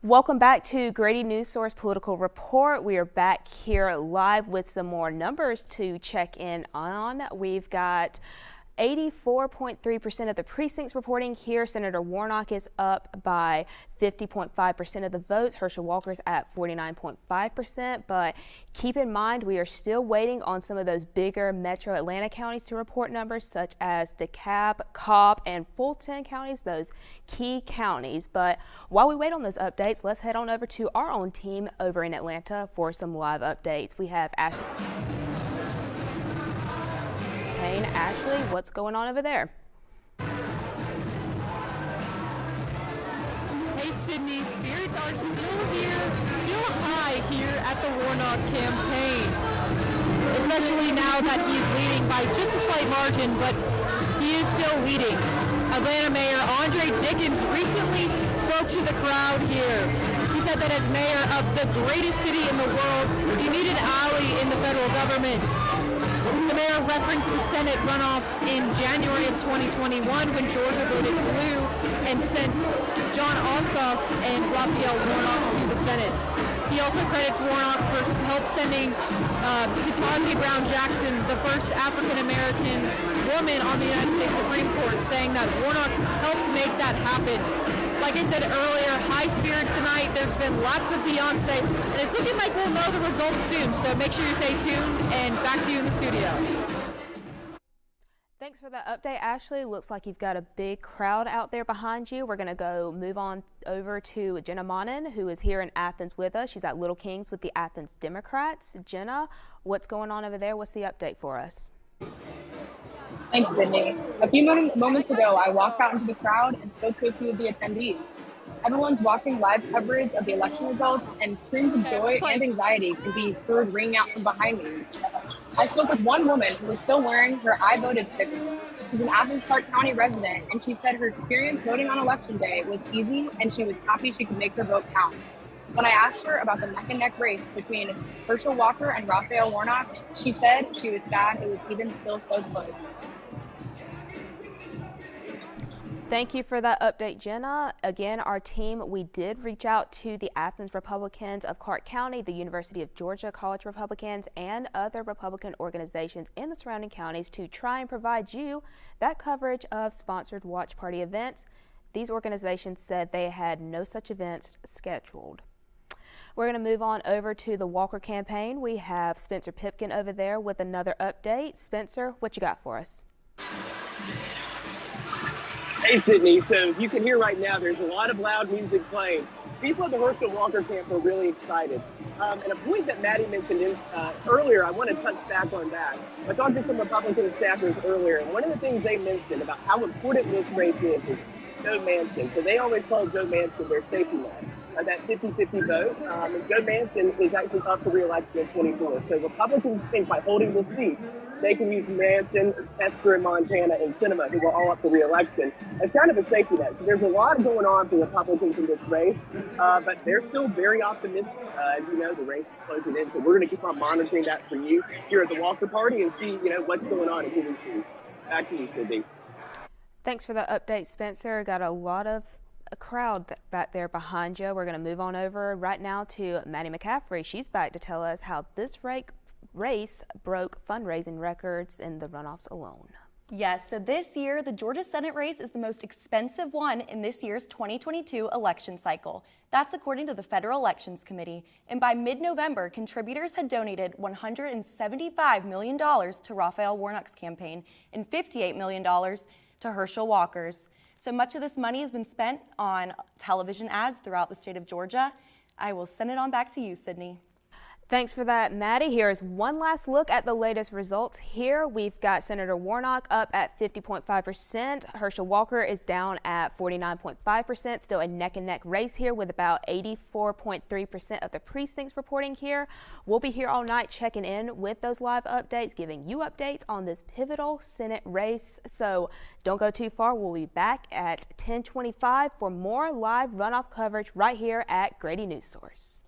Welcome back to Grady Newsource Political Report. We are back here live with some more numbers to check in on. We've got 84.3% of the precincts reporting here. Senator Warnock is up by 50.5% of the votes. Herschel Walker's at 49.5%. But keep in mind, we are still waiting on some of those bigger metro Atlanta counties to report numbers, such as DeKalb, Cobb, and Fulton counties, those key counties. But while we wait on those updates, let's head on over to our own team over in Atlanta for some live updates. We have Ashley. Ashley, what's going on over there? Hey Sydney, spirits are still high here at the Warnock campaign, especially now that he's leading by just a slight margin, but he is still leading. Atlanta Mayor Andre Dickens recently spoke to the crowd here. He said that as mayor of the greatest city in the world, he needed an ally in the federal government. The mayor referenced the Senate runoff in January of 2021 when Georgia voted blue and sent John Ossoff and Raphael Warnock to the Senate. He also credits Warnock for help sending Ketanji Brown Jackson, the first African-American woman on the United States Supreme Court, saying that Warnock helped make that happen. Like I said earlier, high spirits tonight. There's been lots of Beyonce, and it's looking like we'll know the results soon. So make sure you stay tuned, and back to you in the studio. Thanks for that update, Ashley. Looks like you've got a big crowd out there behind you. We're going to move on over to Jenna Monin, who is here in Athens with us. She's at Little Kings with the Athens Democrats. Jenna, what's going on over there? What's the update for us? Thanks, Sydney. A few moments ago, I walked out into the crowd and spoke to a few of the attendees. Everyone's watching live coverage of the election results, and screams of joy and anxiety can be heard ringing out from behind me. I spoke with one woman who was still wearing her I voted sticker. She's an Athens Clarke County resident, and she said her experience voting on Election Day was easy, and she was happy she could make her vote count. When I asked her about the neck-and-neck race between Herschel Walker and Raphael Warnock, she said she was sad it was even still so close. Thank you for that update, Jenna. Again, our team, we did reach out to the Athens Republicans of Clarke County, the University of Georgia College Republicans, and other Republican organizations in the surrounding counties to try and provide you that coverage of sponsored watch party events. These organizations said they had no such events scheduled. We're going to move on over to the Walker campaign. We have Spencer Pipkin over there with another update. Spencer, what you got for us? Hey, Sydney. So you can hear right now there's a lot of loud music playing. People at the Herschel Walker camp are really excited. And a point that Maddie mentioned earlier, I want to touch back on that. I talked to some Republican staffers earlier, and one of the things they mentioned about how important this race is Joe Manchin. So they always call Joe Manchin their safety net, that 50-50 vote. And Joe Manchin is actually up for re-election in 24. So Republicans think by holding this seat, they can use Manchin, Tester in Montana, and Sinema, who are all up for re-election, as kind of a safety net. So there's a lot going on for Republicans in this race, but they're still very optimistic. As you know, the race is closing in, so we're going to keep on monitoring that for you here at the Walker Party and see, what's going on in who we see. Back to you, Sydney. Thanks for the update, Spencer. Got a crowd back there behind you. We're going to move on over right now to Maddie McCaffrey. She's back to tell us how this race broke fundraising records in the runoffs alone. Yes, so this year, the Georgia Senate race is the most expensive one in this year's 2022 election cycle. That's according to the Federal Elections Committee. And by mid-November, contributors had donated $175 million to Raphael Warnock's campaign and $58 million to Herschel Walker's. So much of this money has been spent on television ads throughout the state of Georgia. I will send it on back to you, Sydney. Thanks for that, Maddie. Here's one last look at the latest results. Here we've got Senator Warnock up at 50.5%. Herschel Walker is down at 49.5%. Still a neck-and-neck race here with about 84.3% of the precincts reporting here. We'll be here all night checking in with those live updates, giving you updates on this pivotal Senate race. So don't go too far. We'll be back at 10:25 for more live runoff coverage right here at Grady Newsource.